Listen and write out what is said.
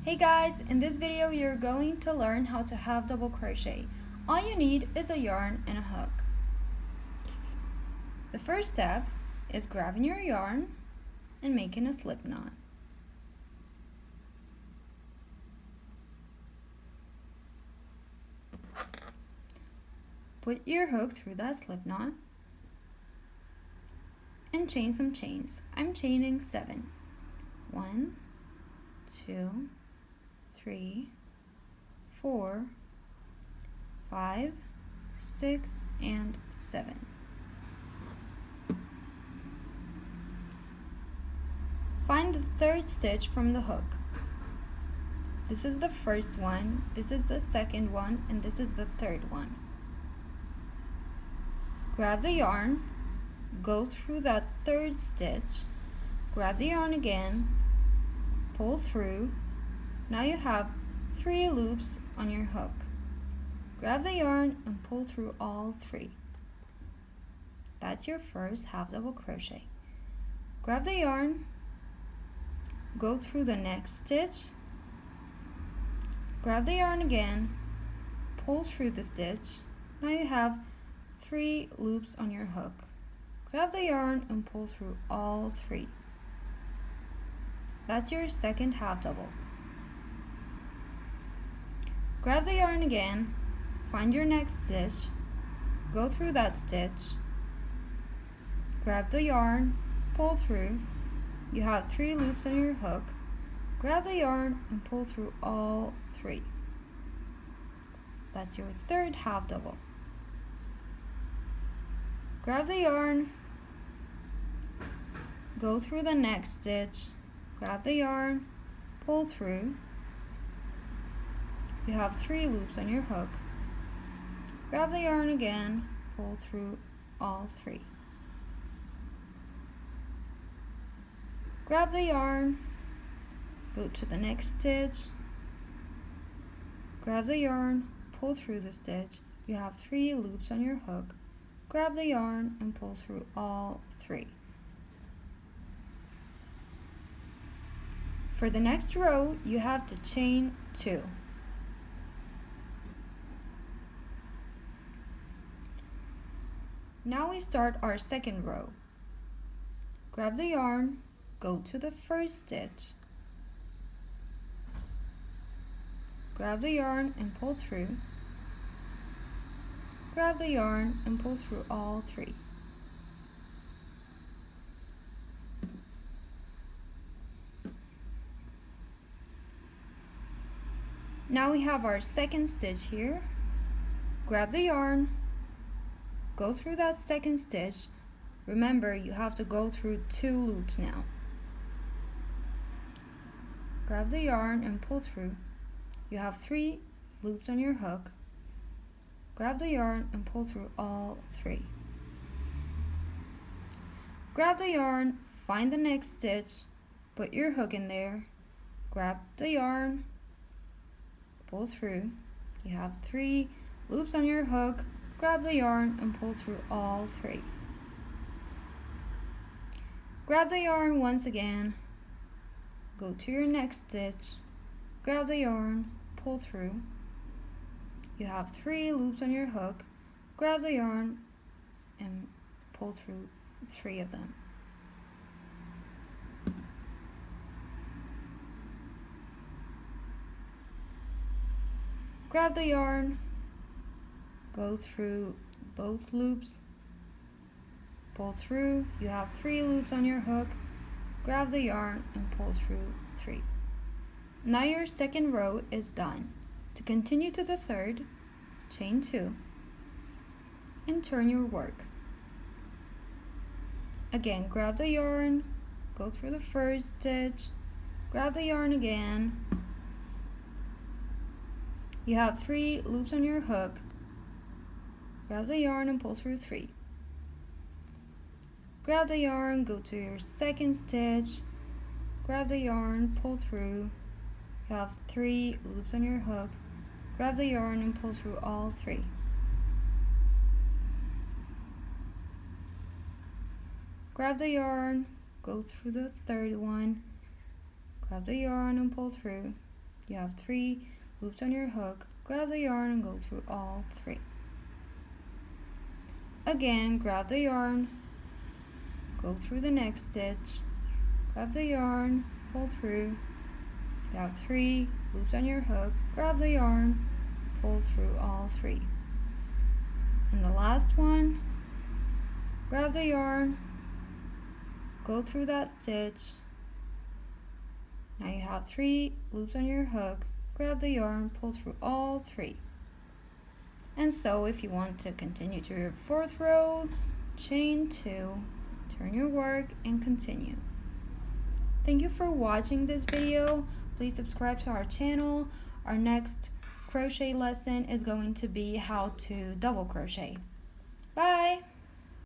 Hey guys, in this video you're going to learn how to half double crochet. All you need is a yarn and a hook. The first step is grabbing your yarn and making a slip knot. Put your hook through that slip knot and chain some chains. I'm chaining 7. 1, 2, 3, 4, 5, 6, and 7. Find the third stitch from the hook. This is the first one, this is the second one, and this is the third one. Grab the yarn, go through that third stitch, grab the yarn again, pull through. Now you have 3 loops on your hook. Grab the yarn and pull through all 3. That's your first half double crochet. Grab the yarn, go through the next stitch, grab the yarn again, pull through the stitch. Now you have 3 loops on your hook. Grab the yarn and pull through all 3. That's your second half double. Grab the yarn again, find your next stitch, go through that stitch, grab the yarn, pull through. You have 3 loops on your hook. Grab the yarn and pull through all 3. That's your third half double. Grab the yarn, go through the next stitch, grab the yarn, pull through. You have 3 loops on your hook. Grab the yarn again, pull through all 3. Grab the yarn, go to the next stitch, grab the yarn, pull through the stitch. You have 3 loops on your hook. Grab the yarn and pull through all 3. For the next row, you have to chain 2. Now we start our second row. Grab the yarn, go to the first stitch, grab the yarn and pull through. Grab the yarn and pull through all 3. Now we have our second stitch here. Grab the yarn, go through that second stitch. Remember, you have to go through 2 loops now. Grab the yarn and pull through. You have 3 loops on your hook. Grab the yarn and pull through all 3. Grab the yarn, find the next stitch, put your hook in there, grab the yarn, pull through. You have 3 loops on your hook. Grab the yarn and pull through all 3. Grab the yarn once again, go to your next stitch, grab the yarn, pull through. You have 3 loops on your hook. Grab the yarn and pull through 3 of them. Grab the yarn, go through both loops, pull through. You have 3 loops on your hook. Grab the yarn and pull through 3. Now your second row is done. To continue to the third, chain 2 and turn your work. Again, grab the yarn, go through the first stitch, grab the yarn again. You have 3 loops on your hook. Grab the yarn and pull through 3. Grab the yarn, go to your second stitch, grab the yarn, pull through. You have 3 loops on your hook. Grab the yarn and pull through all 3. Grab the yarn, go through the third one, grab the yarn and pull through. You have 3 loops on your hook. Grab the yarn and go through all 3. Again, grab the yarn, go through the next stitch, grab the yarn, pull through. You have 3 loops on your hook. Grab the yarn, pull through all 3. And the last one, grab the yarn, go through that stitch. Now you have 3 loops on your hook. Grab the yarn, pull through all 3. And so if you want to continue to your 4th row, chain 2, turn your work and continue. Thank you for watching this video. Please subscribe to our channel. Our next crochet lesson is going to be how to double crochet. Bye!